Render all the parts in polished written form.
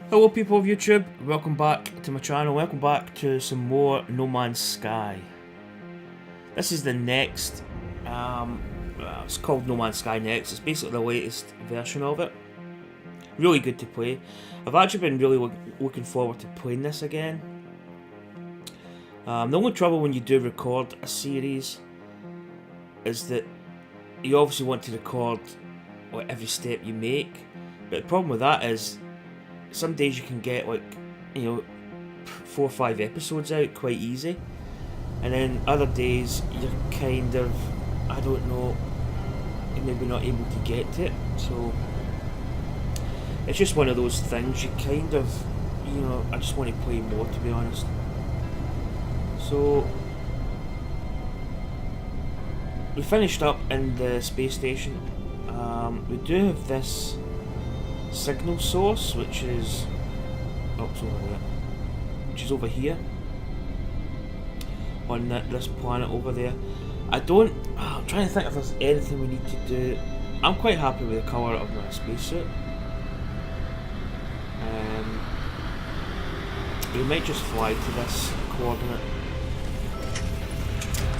Hello people of YouTube, welcome back to my channel, welcome back to some more No Man's Sky. This is the next, it's called No Man's Sky Next, it's basically the latest version of it. Really good to play. I've actually been really looking forward to playing this again. The only trouble when you do record a series is that you obviously want to record every step you make, but the problem with that is some days you can get 4 or 5 episodes out quite easy, and then other days you're kind of, I don't know, you're maybe not able to get to it. So it's just one of those things. You kind of, I just want to play more, to be honest. So we finished up in the space station. We do have this signal source, which is it's over there, which is over here on this planet over there. I'm trying to think if there's anything we need to do. I'm quite happy with the colour of my spacesuit. We might just fly to this coordinate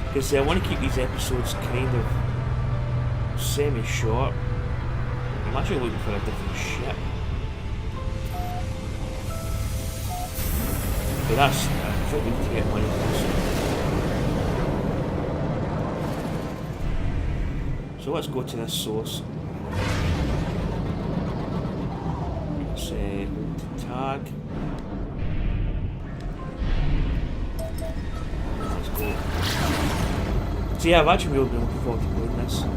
because I want to keep these episodes kind of semi-short. I'm actually looking for a different ship. But I think we need to get money for this. So let's go to this source. Let's hold to tag. Let's go. So yeah, I've actually really been looking forward to playing this game.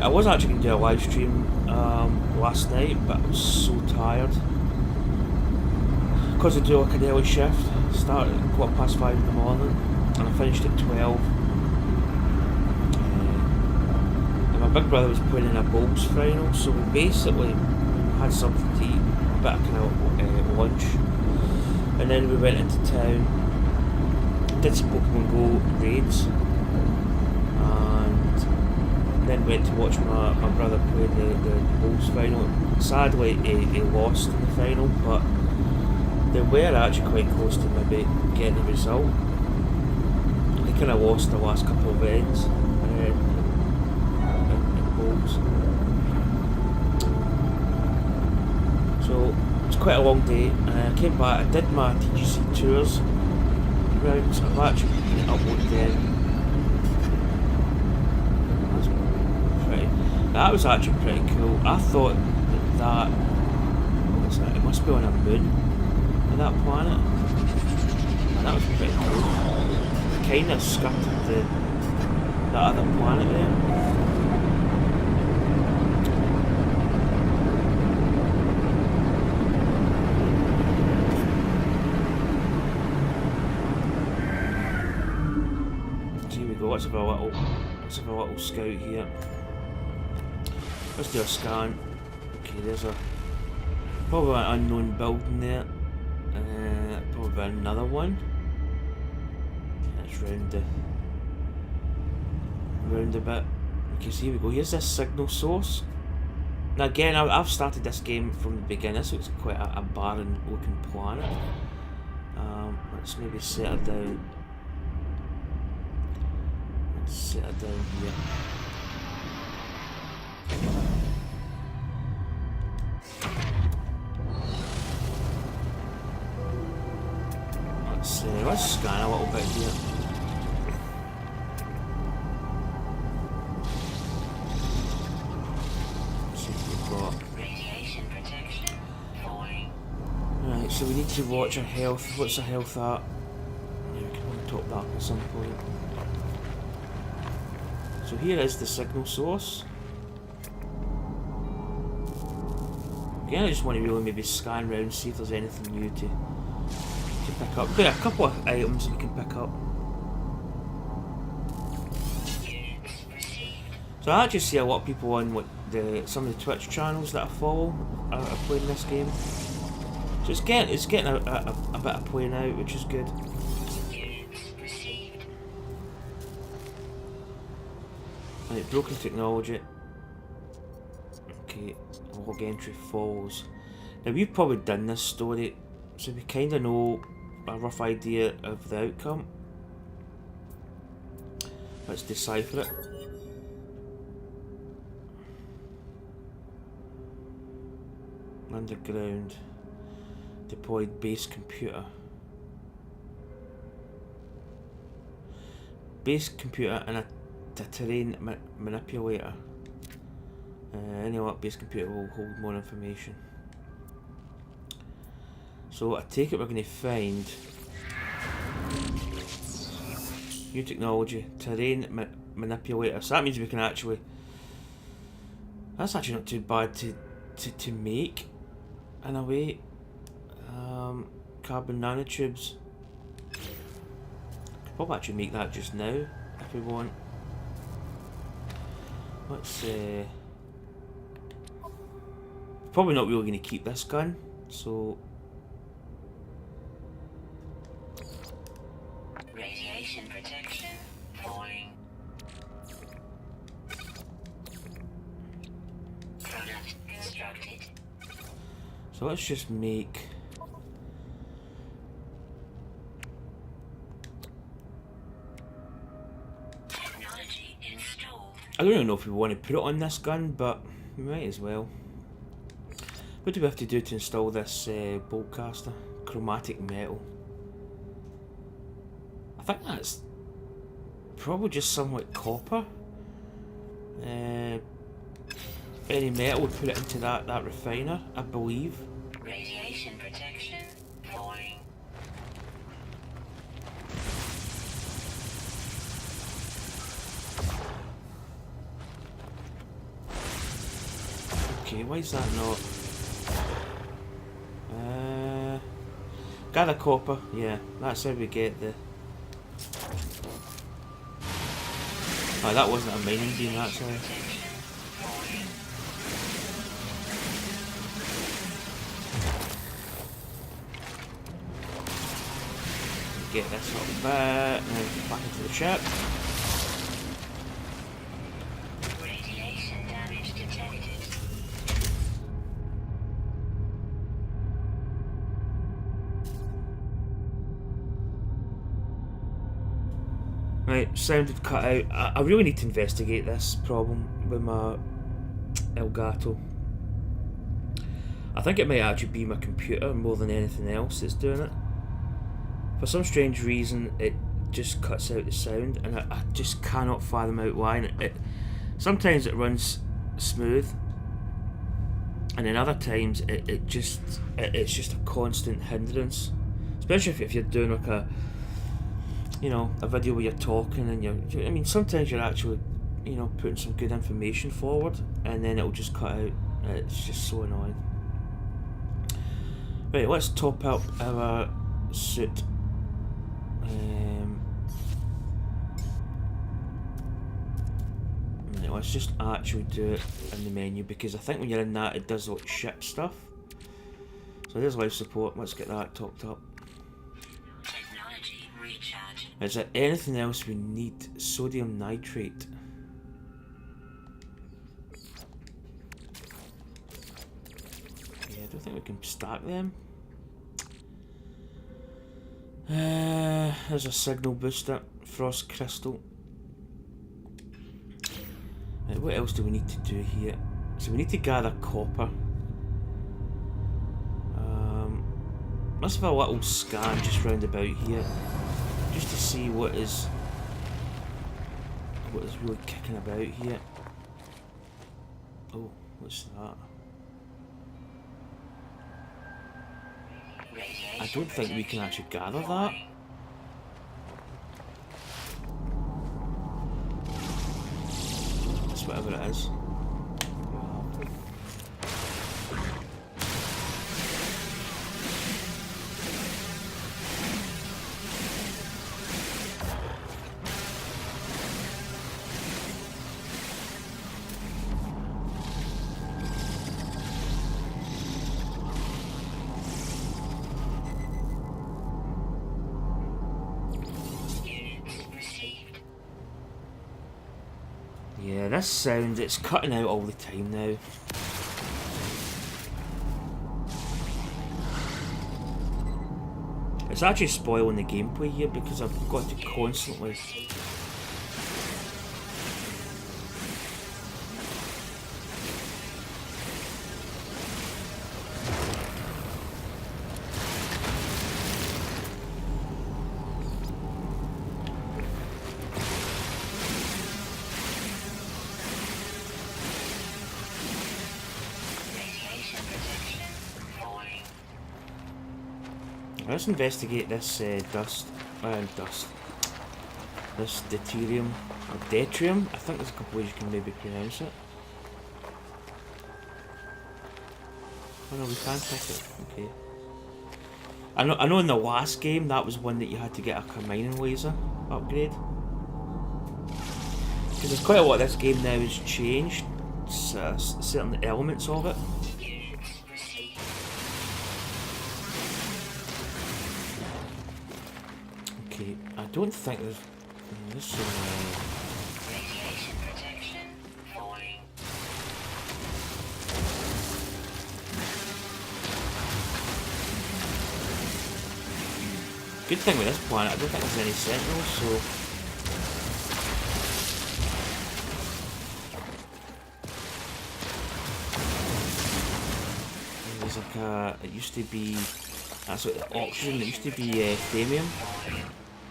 I was actually going to do a live stream last night, but I was so tired because I do like an early shift. Started at 5:15 in the morning and I finished at 12. And my big brother was playing in a Bulbs final, so we basically had something to eat, a bit of lunch, and then we went into town, did some Pokemon Go raids, then went to watch my brother play the Bulls final. Sadly, he lost in the final, but they were actually quite close to maybe getting the result. They kind of lost the last couple of ends in Bulls. So it's quite a long day. I came back, I did my TGC tours round, so I've actually been uploaded them. That was actually pretty cool. I thought that it must be on a moon of that planet. And that was pretty cool. It kind of scattered the other planet there. So here we go. Let's have a little scout here. Let's do a scan. Okay, there's probably an unknown building there. Probably another one. That's round a bit. Okay, so here we go. Here's this signal source. Now again, I've started this game from the beginning, so it's quite a barren looking planet. Let's maybe set her down. Let's set her down here. Let's scan a little bit here. Let's see what we've got. Radiation protection falling. Right, so we need to watch our health. What's our health at? Yeah, we can top that at some point. So here is the signal source. Again, I just want to really maybe scan around, see if there's anything new to pick up. Got a couple of items we can pick up. So I actually see a lot of people on some of the Twitch channels that I follow are playing this game. So it's getting a bit of play now, which is good. Right, broken technology. Okay, log entry falls. Now we've probably done this story, so we kind of know a rough idea of the outcome. Let's decipher it. Underground. Deployed base computer. Base computer and a terrain manipulator. Any what base computer will hold more information. So I take it we're going to find new technology, terrain manipulator. So that means we can actually. That's actually not too bad to make, in a way. Carbon nanotubes. Could probably actually make that just now if we want. Let's probably not really going to keep this gun, so. Radiation protection falling. Product constructed. So let's just make. Technology installed. I don't even know if we want to put it on this gun, but we might as well. What do we have to do to install this bolt caster? Chromatic metal. I think that's probably just somewhat copper. Any metal would put it into that refiner, I believe. Radiation protection falling. Okay, why is that not? Gather copper, yeah, that's how we get the. Oh, that wasn't a mining beam, that's how. Get this little bit, and back into the ship. Radiation damage detected. Right, sound had cut out. I really need to investigate this problem with my Elgato. I think it might actually be my computer more than anything else that's doing it. For some strange reason, it just cuts out the sound, and I just cannot fathom out why. And sometimes it runs smooth, and then other times it's just a constant hindrance. Especially if you're doing like a video where you're talking and I mean, sometimes you're actually, putting some good information forward, and then it'll just cut out. It's just so annoying. Right, let's top up our suit. Right, let's just actually do it in the menu, because I think when you're in that, it does like ship stuff. So there's life support. Let's get that topped up. Technology recharge. Is there anything else we need? Sodium nitrate. Yeah, I don't think we can stack them. There's a signal booster, frost crystal. What else do we need to do here? So we need to gather copper. Let's have a little scan just round about here, just to see what is really kicking about here. Oh, what's that? I don't think we can actually gather that. It's whatever it is. Yeah, this sound, it's cutting out all the time now. It's actually spoiling the gameplay here because I've got to constantly. Let's investigate this this deuterium or deuterium. I think there's a couple ways you can maybe pronounce it. Oh no, we can't pick it. Okay. I know in the last game that was one that you had to get a mining laser upgrade. Because there's quite a lot of this game now has changed certain elements of it. Okay, I don't think there's this. Radiation protection falling. Good thing with this planet, I don't think there's any sentinels, so. And there's like it used to be, that's what the oxygen, it used to be thamium.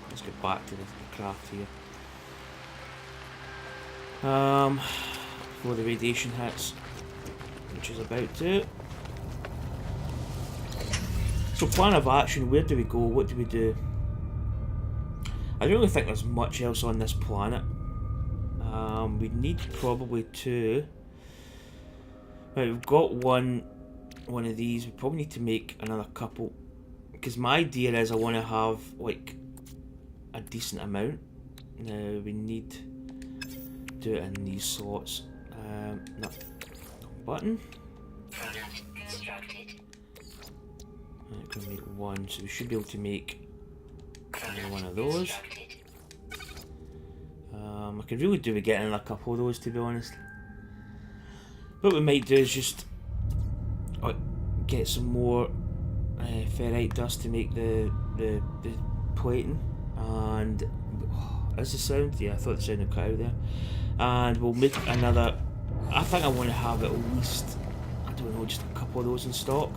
Let's get back to the craft here. Before the radiation hits, which is about to. So plan of action, where do we go? What do we do? I don't really think there's much else on this planet. We need probably to. Right, we've got one of these. We probably need to make another couple. Because my idea is I want to have like a decent amount. Now we need to do it in these slots. No button. Product constructed. Right, we're gonna make one, so we should be able to make one of those. I could really do with getting a couple of those, to be honest. What we might do is just get some more ferrite dust to make the plating. And is the sound? Yeah, I thought the sound had cut out there. And we'll make another. I think I want to have at least, I don't know, just a couple of those in stock.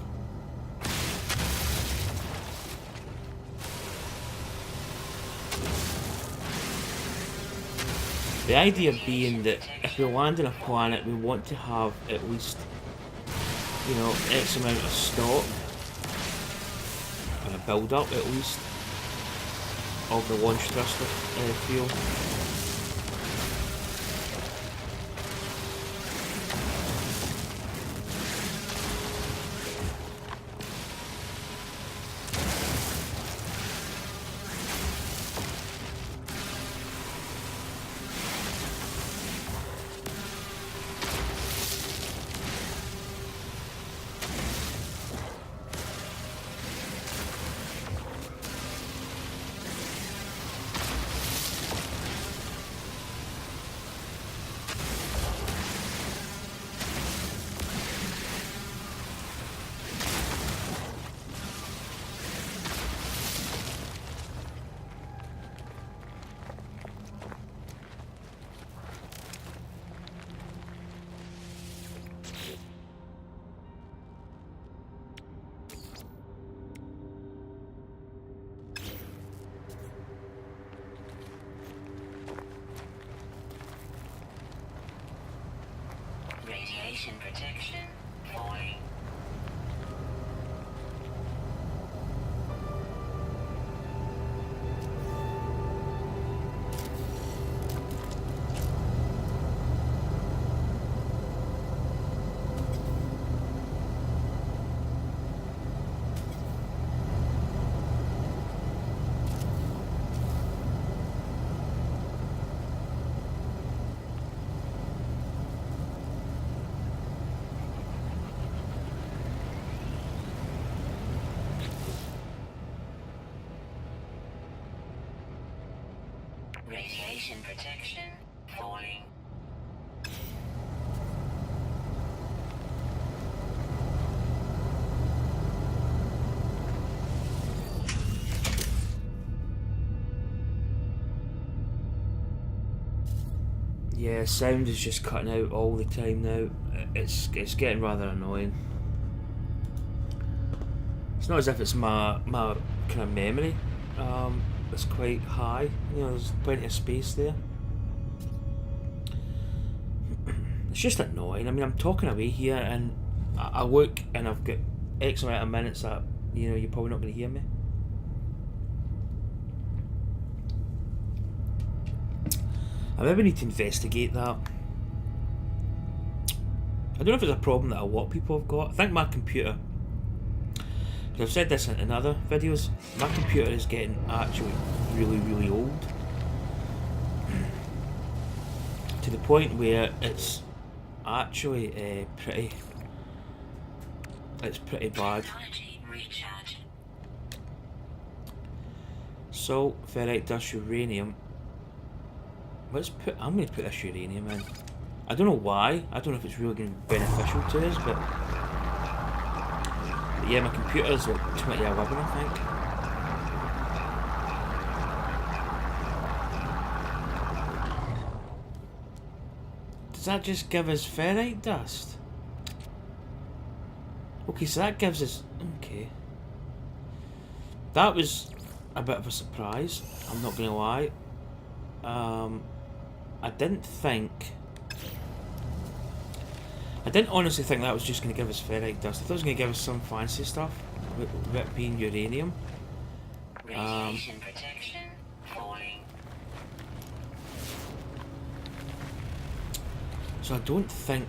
The idea being that if we land on a planet, we want to have at least, you know, X amount of stock and a build up at least of the launch thruster fuel. Radiation protection falling. Radiation protection falling. Yeah, sound is just cutting out all the time now. It's getting rather annoying. It's not as if it's my kind of memory. It's quite high. You know, there's plenty of space there. It's just annoying. I mean, I'm talking away here, and I look, and I've got X amount of minutes that you're probably not going to hear me. I maybe need to investigate that. I don't know if it's a problem that a lot of people have got. I think my computer, because I've said this in other videos, my computer is getting actually really, really old. To the point where it's actually it's pretty bad. Salt, ferrite, dust, uranium. I'm going to put this uranium in. I don't know why. I don't know if it's really going to be beneficial to us, but yeah, my computer's like 2011, I think. Does that just give us ferrite dust? Okay, so that gives us... Okay. That was a bit of a surprise, I'm not going to lie. I didn't honestly think that was just going to give us ferrite dust. I thought it was going to give us some fancy stuff, with it being uranium. Radiation protection falling. So I don't think...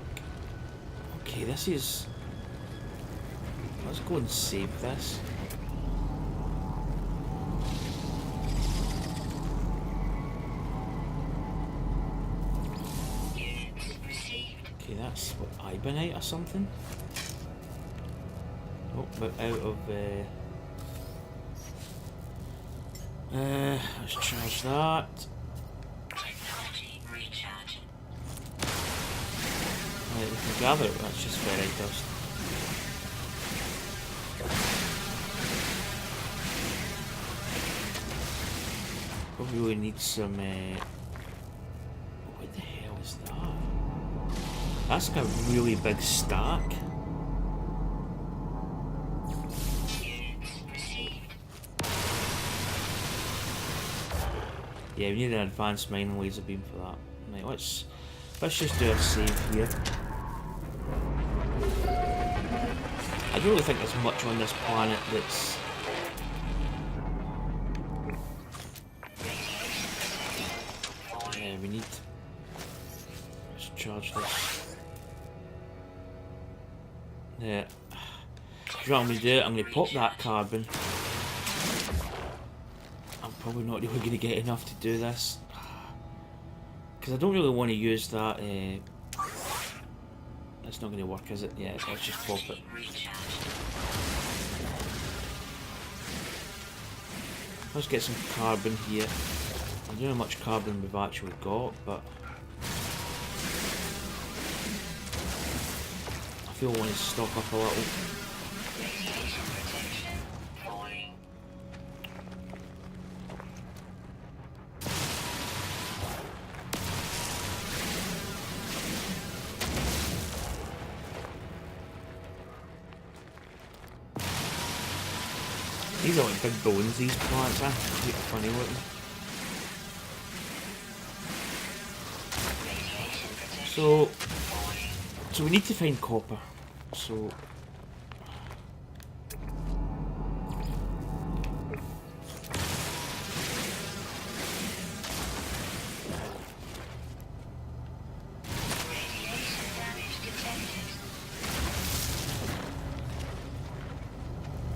Okay, this is... Let's go and save this. Okay, that's what, Ibonite or something? Oh, but out of... let's charge that. Technology recharge. Right, we can gather it, that's just ferrite dust. Probably really need some... What the hell is that? That's like a really big stack. Yeah, we need an advanced mining laser beam for that. Right, let's just do a save here. I don't really think there's much on this planet that's... Yeah, we need... Let's charge this. Yeah. Do you know what I'm going to do? I'm going to pop that carbon. I'm probably not really going to get enough to do this. Because I don't really want to use that... That's not going to work, is it? Yeah, let's just pop it. Let's get some carbon here. I don't know how much carbon we've actually got, but... I feel I want to stock up a little. These are like big bones, these plants, are quite funny looking. So we need to find copper. So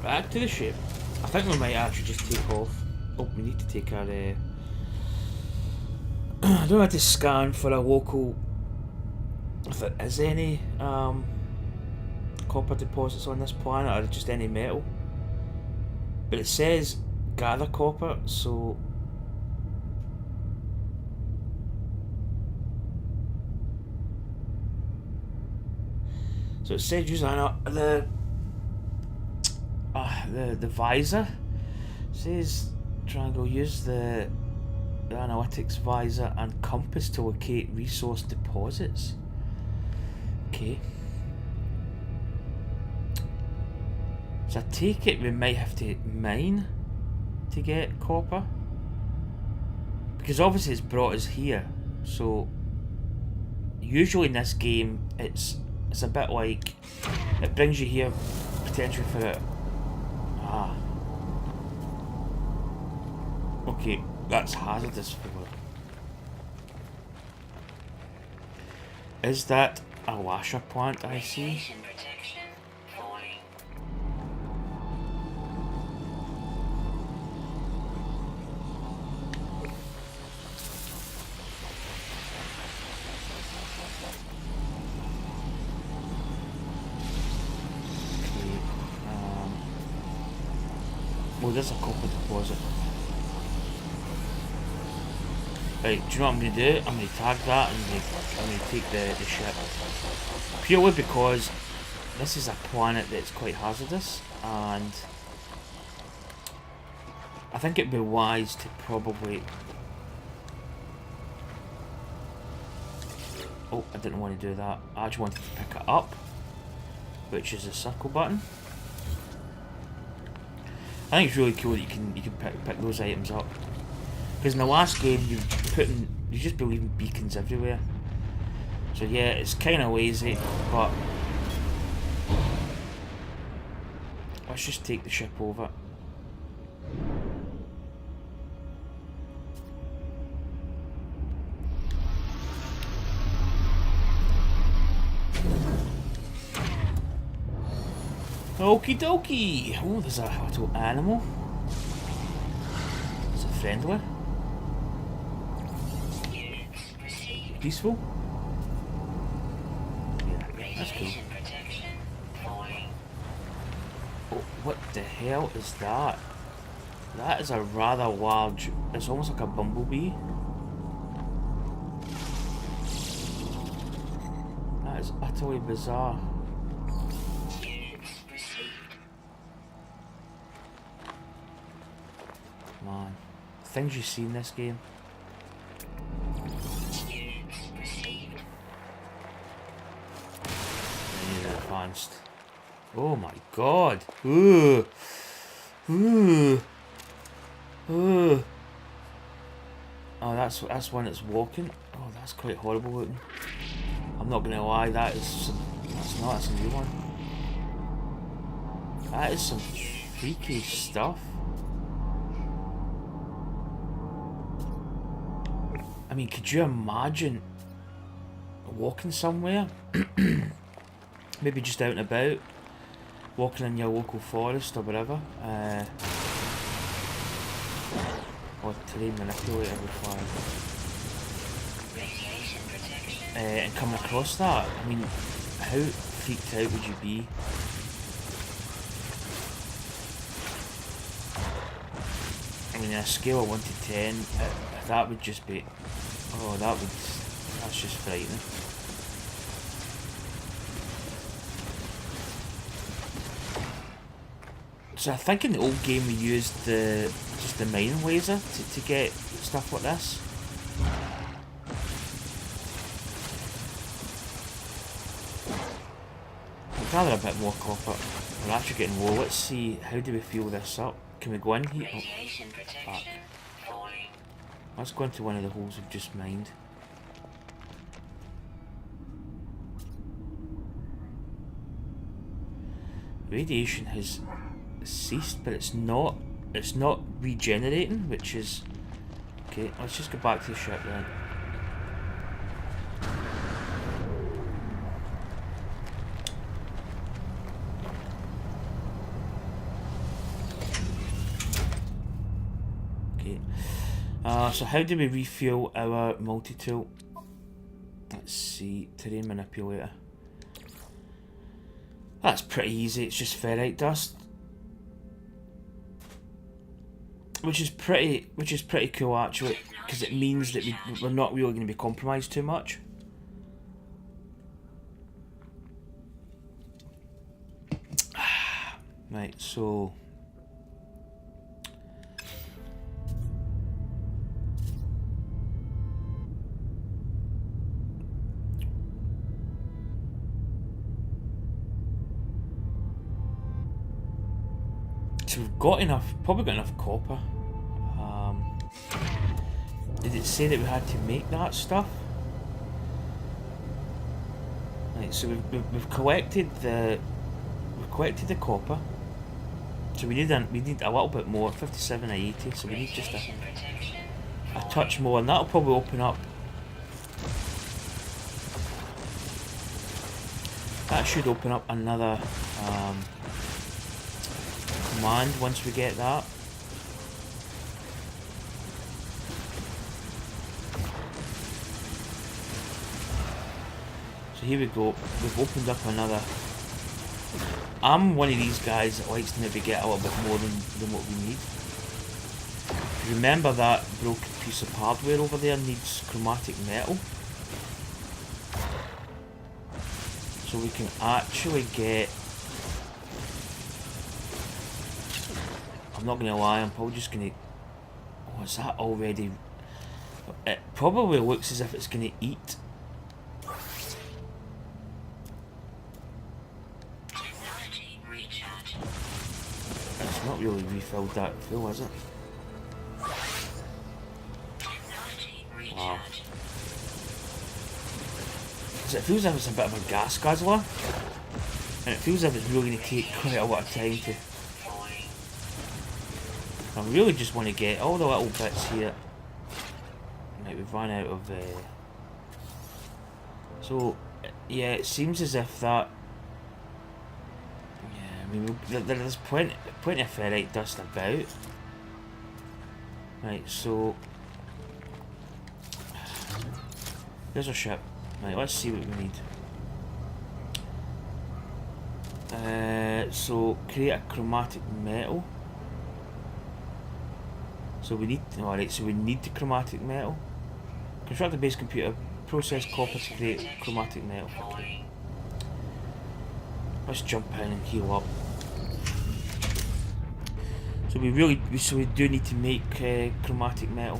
back to the ship. I think we might actually just take off. Oh, we need to take our... I don't have to scan for a local... If there is any copper deposits on this planet, or just any metal. But it says gather copper, so... So it said use the visor. It says triangle, use the the analytics visor and compass to locate resource deposits. Okay. So I take it we might have to mine to get copper. Because obviously it's brought us here. So usually in this game it's a bit like it brings you here potentially for it. Ah. Okay, that's hazardous for. Is that a washer plant I see? Radiation protection falling. Okay. Well, there's a copper deposit. Right, do you know what I'm going to do? I'm going to tag that and I'm going to take the ship. Purely because this is a planet that's quite hazardous, and I think it'd be wise to probably... Oh, I didn't want to do that. I actually wanted to pick it up, which is the circle button. I think it's really cool that you can pick those items up. Because in the last game, you just be leaving beacons everywhere. So yeah, it's kind of lazy, but let's just take the ship over. Okie dokie! Oh, there's a little animal. Is it friendly? Peaceful? Yeah, that's cool. Radiation protection falling. Oh, what the hell is that? That is a rather large... It's almost like a bumblebee. That is utterly bizarre. Units received. Man. Things you see in this game. Advanced. Oh my god. Ooh. Ooh. Ooh. Oh, that's one that's walking. Oh, that's quite horrible looking. I'm not gonna lie, that's a new one. That is some freaky stuff. I mean, could you imagine walking somewhere? Maybe just out and about, walking in your local forest or whatever. Or terrain manipulator required. Radiation protection. And coming across that, I mean, how freaked out would you be? I mean, on a scale of 1 to 10, that would just be... Oh, that's just frightening. So I think in the old game we used just the mining laser to get stuff like this. I'd rather a bit more copper. We're actually getting low. Let's see, how do we fuel this up? Can we go in here? Radiation protection falling. Let's go into one of the holes we've just mined. Radiation has ceased, but it's not regenerating, which is okay. Let's just go back to the ship then. Okay, so how do we refuel our multi-tool? Let's see, terrain manipulator. That's pretty easy, it's just ferrite dust. Which is pretty cool actually, because it means that we're not really going to be compromised too much. Right, so... So we've got enough, probably got enough copper. Did it say that we had to make that stuff? Right, so we've collected the copper. So we need a little bit more, 57 or 80. So we need just a touch more, and that'll probably open up. That should open up another command once we get that. So here we go. We've opened up another. I'm one of these guys that likes to maybe get a little bit more than what we need. Remember that broken piece of hardware over there needs chromatic metal. So we can actually get... I'm not going to lie, I'm probably just going to... Oh, is that already... It probably looks as if it's going to eat. It's not really refilled that full, is it? Wow. So it feels like it's a bit of a gas guzzler. And it feels like it's really going to take quite a lot of time to... I really just want to get all the little bits here. Right, we've run out of... So, yeah, it seems as if that... Yeah, I mean, there's plenty of ferrite dust about. Right, so... There's our ship. Right, let's see what we need. So, create a chromatic metal. So we need... Alright, so we need the chromatic metal. Construct a base computer. Process copper to create chromatic metal. Okay. Let's jump in and heal up. So we do need to make chromatic metal.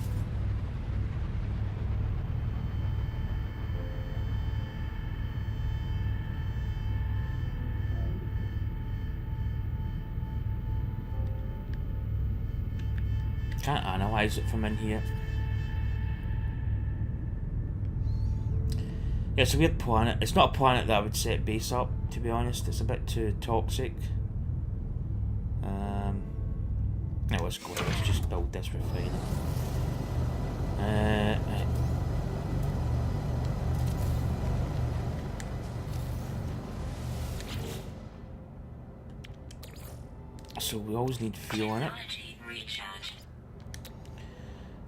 Can't analyze it from in here. Yeah, it's a weird planet. It's not a planet that I would set base up, to be honest. It's a bit too toxic. Now let's go. Let's just build this refiner. Right. So we always need fuel in it.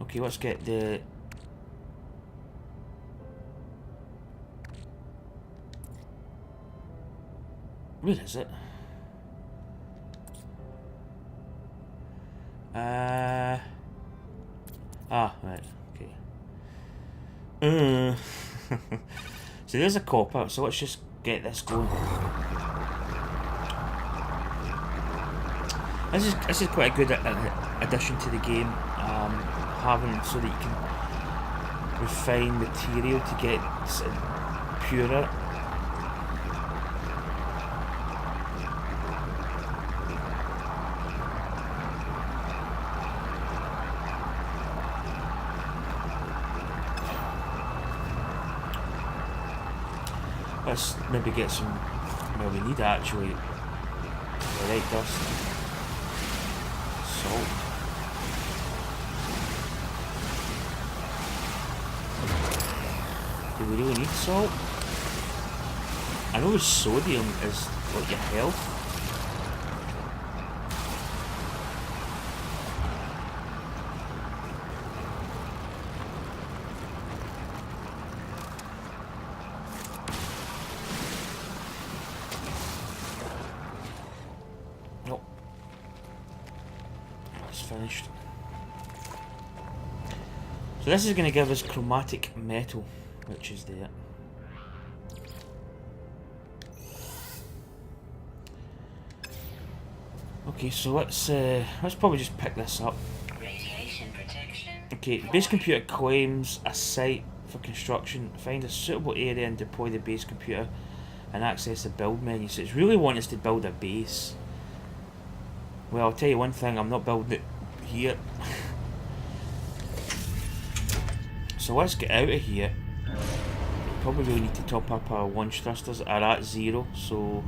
Okay, let's get the... Where is it? Right, okay. So there's a copper, so let's just get this going. This is quite a good addition to the game, having so that you can refine material to get purer. Let's maybe get some... Well, we need actually ferrite dust. Salt. Do we really need salt? I know sodium is like your health. Finished. So this is going to give us chromatic metal, which is there. Okay, so let's probably just pick this up. Radiation protection. Okay, the base computer claims a site for construction. Find a suitable area and deploy the base computer and access the build menu. So it's really wanting us to build a base. Well, I'll tell you one thing, I'm not building it here. So let's get out of here. Probably really need to top up our launch thrusters are at 0, so...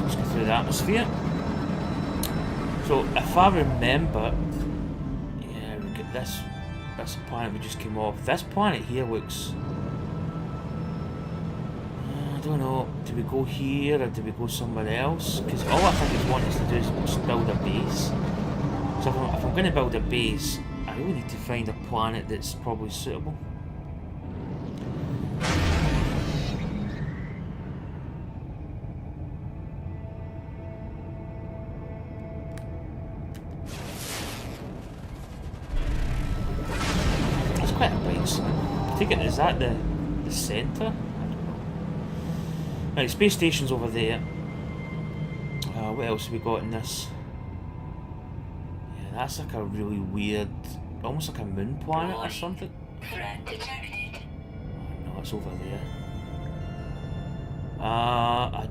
let's go through the atmosphere. So if I remember... yeah, we get this planet we just came off. This planet here looks... I don't know, do we go here or do we go somewhere else? Because all I think it's wanting us to do is just build a base. So if I'm going to build a base, I really need to find a planet that's probably suitable. It's quite a big sun. I take it, is that the centre? Right, space station's over there. What else have we got in this? Yeah, that's like a really weird, almost like a moon planet or something. Threat detected. No, it's over there. I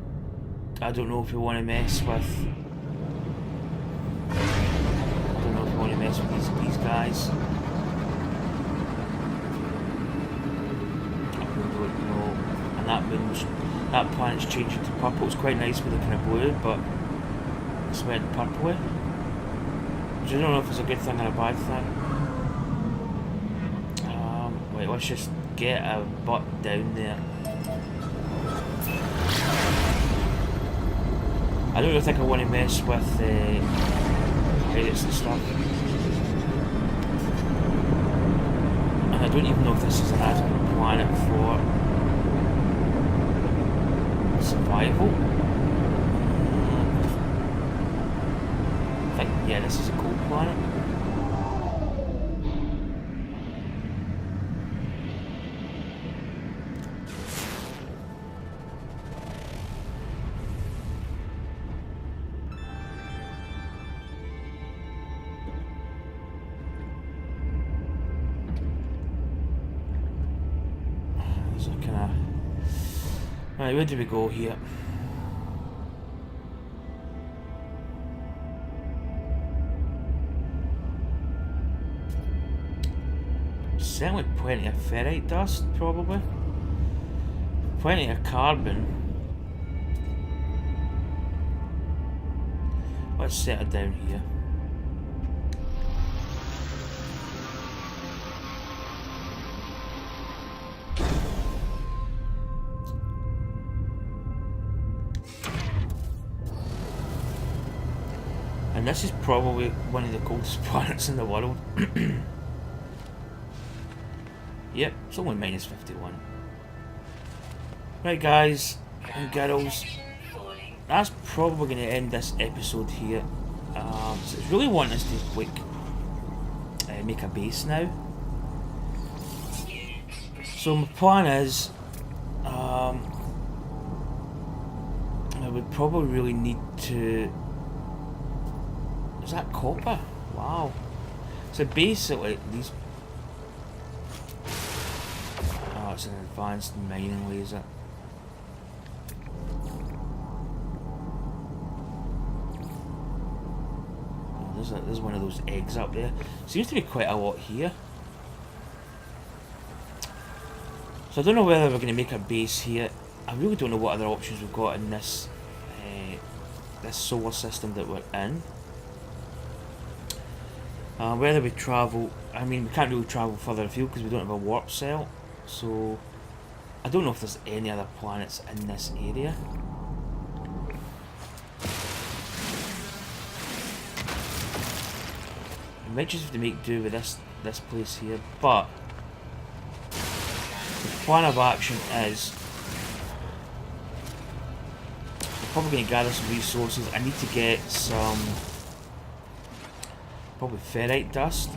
don't know if we want to mess with. I don't know if we want to mess with these guys. I really don't know. And that planet's changing to purple. It's quite nice with the kind of blue, but it's went purpley. Which I don't know if it's a good thing or a bad thing. Wait, let's just get a butt down there. I don't really think I want to mess with credits and stuff. And I don't even know if this is an adequate planet for survival. I think, yeah, this is a cool planet. So kind of... right, where do we go here? Certainly plenty of ferrite dust, probably. Plenty of carbon. Let's set it down here. And this is probably one of the coldest planets in the world. Yep, it's only minus 51. Right guys and girls, that's probably going to end this episode here. So it's really wanting us to like make a base now. So my plan is I would probably really need to... is that copper? Wow. So basically these... oh, it's an advanced mining laser. Oh, there's one of those eggs up there. Seems to be quite a lot here. So I don't know whether we're going to make a base here. I really don't know what other options we've got in this this solar system that we're in. Whether we travel, I mean we can't really travel further afield because we don't have a warp cell. So I don't know if there's any other planets in this area. We might just have to make do with this place here, but the plan of action is we're probably going to gather some resources. I need to get some probably ferrite dust.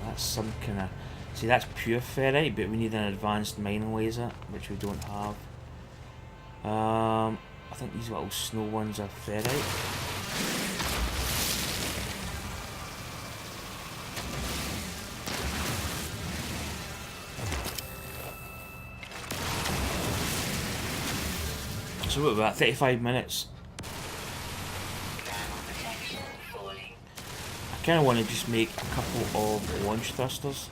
That's some kind of... see, that's pure ferrite, but we need an advanced mining laser, which we don't have. I think these little snow ones are ferrite. So what about 35 minutes? Protection falling. I kind of want to just make a couple of launch thrusters.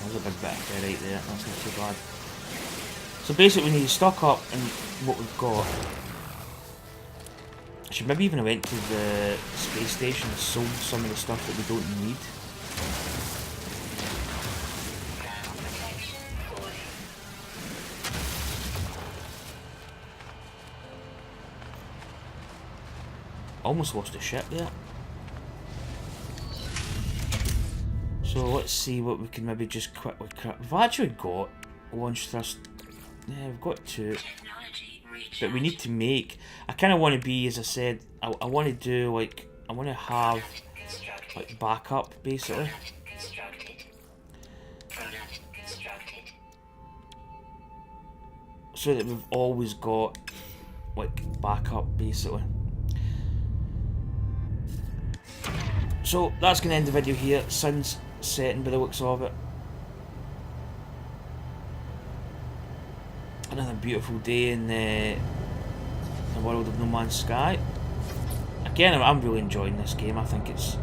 There's a big bit of ferrite there, that's not too bad. So basically we need to stock up in what we've got. I should maybe even have went to the space station and sold some of the stuff that we don't need. Protection falling. Almost lost a ship there. So let's see what we can maybe just quickly crack. We've actually got launch thrust. Yeah, we've got two. Technology reached. But we need to make. I kind of want to be, as I said, I want to do like. I want to have Constructed. like backup basically. Product constructed. Product constructed. So that we've always got like backup basically. So that's going to end the video here. Sun's setting by the looks of it. Another beautiful day in the world of No Man's Sky. Again, I'm really enjoying this game. I think it's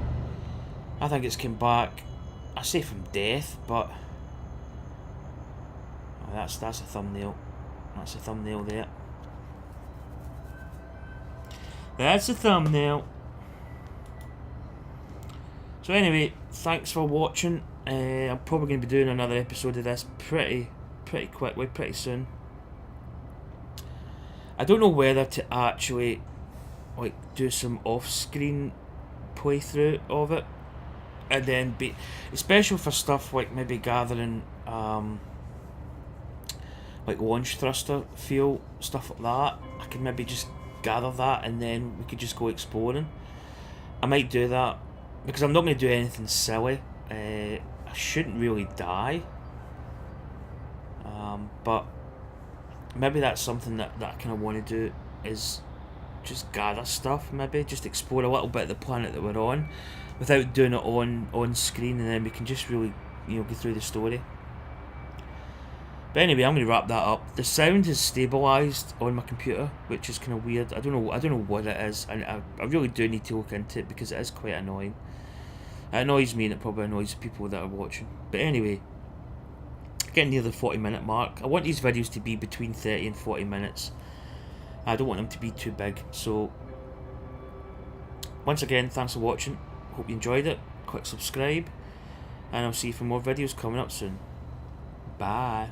come back. I say from death, but oh, that's a thumbnail. That's a thumbnail there. That's a thumbnail. So anyway, thanks for watching. I'm probably going to be doing another episode of this pretty quickly, pretty soon. I don't know whether to actually like do some off-screen playthrough of it, and then be, especially for stuff like maybe gathering like launch thruster fuel, stuff like that. I could maybe just gather that and then we could just go exploring. I might do that because I'm not going to do anything silly. I shouldn't really die, but maybe that's something that I kind of want to do, is just gather stuff, maybe just explore a little bit of the planet that we're on without doing it on screen, and then we can just really, you know, go through the story. But anyway, I'm going to wrap that up. The sound has stabilised on my computer, which is kind of weird. I don't know what it is, and I really do need to look into it because it is quite annoying. It annoys me and it probably annoys the people that are watching. But anyway, getting near the 40-minute mark. I want these videos to be between 30 and 40 minutes. I don't want them to be too big. So once again, thanks for watching. Hope you enjoyed it. Click subscribe, and I'll see you for more videos coming up soon. Bye.